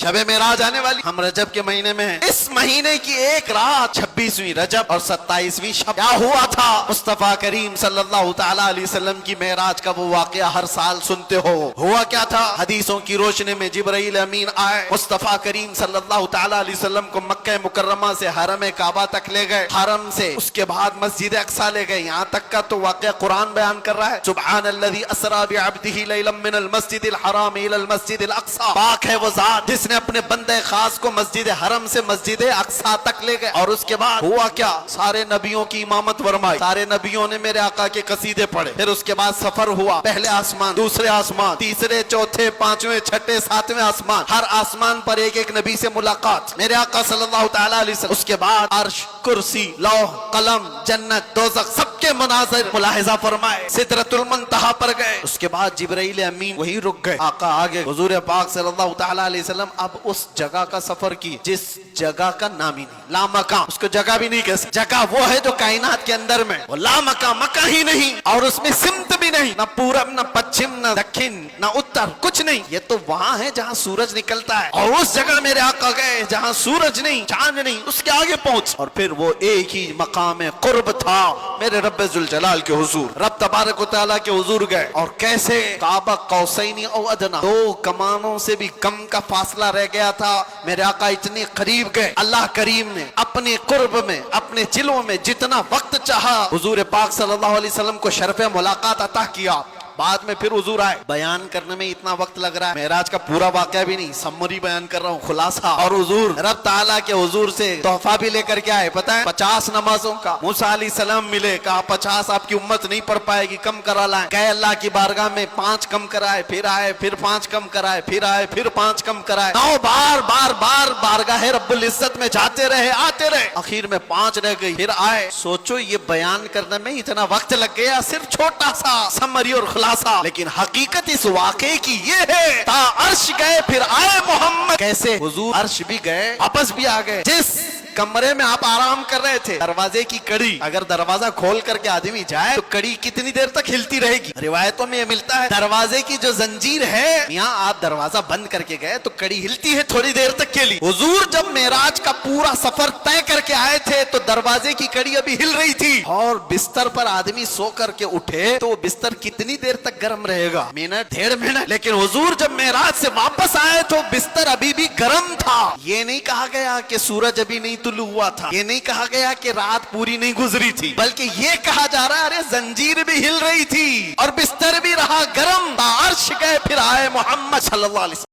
शब मेराज आने वाली, हम रजब के महीने में हैं। इस महीने की एक रात 26वीं रजब और 27वीं शब क्या हुआ था? मुस्तफा करीम सल्लल्लाहु तआला अलैहि वसल्लम की मेराज का वो वाकया हर साल सुनते हो। हुआ क्या था? हदीसों की रोशनी में जिब्राइल अमीन आए, मुस्तफा करीम सल्लल्लाहु तआला अलैहि वसल्लम को मक्का मुकर्रमा से हरम काबा तक ले गए, हरम से उसके बाद मस्जिद अक्सा ले गए। यहाँ तक का तो वाकया कुरान बयान कर रहा है, सुब्हानल्लज़ी अस्रा बिअब्दिही लैलन मिनल मस्जिदिल हराम इलल मस्जिदिल अक्सा। पाक है वो जात जिसने अपने बंदे खास को मस्जिद हरम से मस्जिद अक्सा तक ले गए। और उसके बाद हुआ क्या? सारे नबियों की इमामत फरमाई, सारे नबियों ने मेरे आका के कसीदे पढ़े। फिर उसके बाद सफर हुआ, पहले आसमान, दूसरे आसमान, तीसरे, चौथे, पांचवें, छठे, सातवें आसमान। हर आसमान पर एक एक नबी से मुलाकात, मेरे आका सल्लल्लाहु तआला अलैहि वसल्लम। उसके बाद अर्श, कुर्सी, लौह कलम, जन्नत, दोज़ख, सबके मनाज़िर मुलाहिज़ा फरमाए। सिदरतुल मुंतहा पर गए। उसके बाद जिब्राइल अमीन वहीं रुक गए, आका आगे। हुजूर पाक सल्लल्लाहु तआला अलैहि वसल्लम अब उस जगह का सफर की जिस जगह का नाम ही नहीं, लामका, उसको जगह भी नहीं कह सकते। जगह वो है जो कायनात के अंदर में, वो लामका, मका ही नहीं, और उसमें सिमत भी नहीं, ना पूरब, ना पश्चिम, ना दक्षिण, ना उत्तर, कुछ नहीं। ये तो वहां है जहां सूरज निकलता है, और उस जगह मेरे आका गए जहां सूरज नहीं, चांद नहीं, उसके आगे पहुंच। और फिर वो एक ही मकाम कुर्ब था, मेरे रब्बे जुल जलाल के हुजूर, रब तबारक व तआला के हुजूर गए। और कैसे? काबा कौसैनी औ अदना, दो कमानों से भी कम का फासला रह गया था। मेरे आका इतने करीब गए, अल्लाह करीम ने अपने कुर्ब में, अपने जिलों में जितना वक्त चाहा हुजूर पाक सल्लल्लाहु अलैहि वसल्लम को शरफ़े मुलाकात अता किया। बाद में फिर हुजूर आए। बयान करने में इतना वक्त लग रहा है, मेराज का पूरा वाकया भी नहीं, समरी बयान कर रहा हूँ, खुलासा। और हुजूर रब ताला के हुजूर से तोहफा भी लेकर के आए, पता है? 50 नमाजों का। मूसा अलैहिस्सलाम मिले, कहा 50 आपकी उम्मत नहीं पढ़ पाएगी, कम करा लाए। गए अल्लाह की बारगाह में, 5 कम कराए, फिर आए, फिर 5 कम कराए, फिर आए, फिर 5 कम कराए। 9 बार बार बार बारगाह रब्बुल इज्जत में जाते रहे, आते रहे, आखिर में 5 रह गई, फिर आए। सोचो ये बयान करने में इतना वक्त लग गया, सिर्फ छोटा सा समरी और खुलासा। लेकिन हकीकत इस वाकये की ये है, ता अर्श गए फिर आए मोहम्मद। कैसे? हुजूर अर्श भी गए, वापस भी आ गए। जिस कमरे में आप आराम कर रहे थे, दरवाजे की कड़ी, अगर दरवाजा खोल करके आदमी जाए तो कड़ी कितनी देर तक हिलती रहेगी? रिवायतों में ये मिलता है, दरवाजे की जो जंजीर है, यहाँ आप दरवाजा बंद करके गए तो कड़ी हिलती है थोड़ी देर तक के लिए। हुजूर जब मेराज का पूरा सफर तय करके आए थे तो दरवाजे की कड़ी अभी हिल रही थी, और बिस्तर पर आदमी सो करके उठे तो बिस्तर कितनी देर तक गर्म रहेगा? Minute, 1.5 minute. लेकिन हुजूर जब मेराज से वापस आए तो बिस्तर अभी भी गर्म था। ये नहीं कहा गया कि सूरज अभी नहीं तुलू हुआ था, ये नहीं कहा गया कि रात पूरी नहीं गुजरी थी, बल्कि ये कहा जा रहा है अरे जंजीर भी हिल रही थी और बिस्तर भी रहा गर्म। अर्श गए फिर आए मोहम्मद सल्लल्लाहु अलैहि वसल्लम।